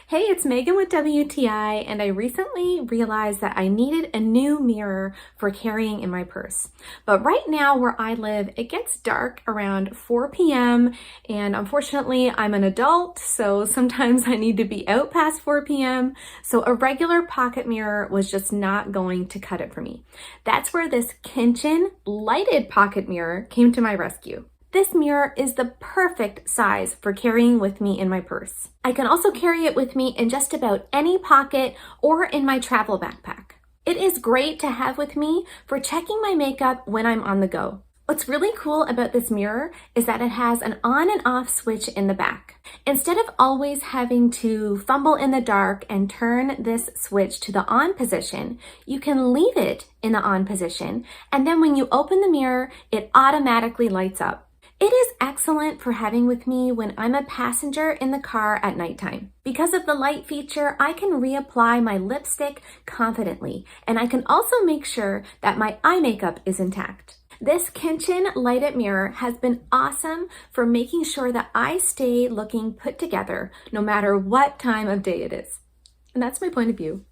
Hey, it's Megan with WTI, and I recently realized that I needed a new mirror for carrying in my purse. But right now where I live, it gets dark around 4 p.m. and unfortunately I'm an adult, so sometimes I need to be out past 4 p.m. So a regular pocket mirror was just not going to cut it for me. That's where this Kintion lighted pocket mirror came to my rescue. This mirror is the perfect size for carrying with me in my purse. I can also carry it with me in just about any pocket or in my travel backpack. It is great to have with me for checking my makeup when I'm on the go. What's really cool about this mirror is that it has an on and off switch in the back. Instead of always having to fumble in the dark and turn this switch to the on position, you can leave it in the on position, and then when you open the mirror, it automatically lights up. It is excellent for having with me when I'm a passenger in the car at nighttime. Because of the light feature, I can reapply my lipstick confidently, and I can also make sure that my eye makeup is intact. This Kintion lighted mirror has been awesome for making sure that I stay looking put together no matter what time of day it is. And that's my point of view.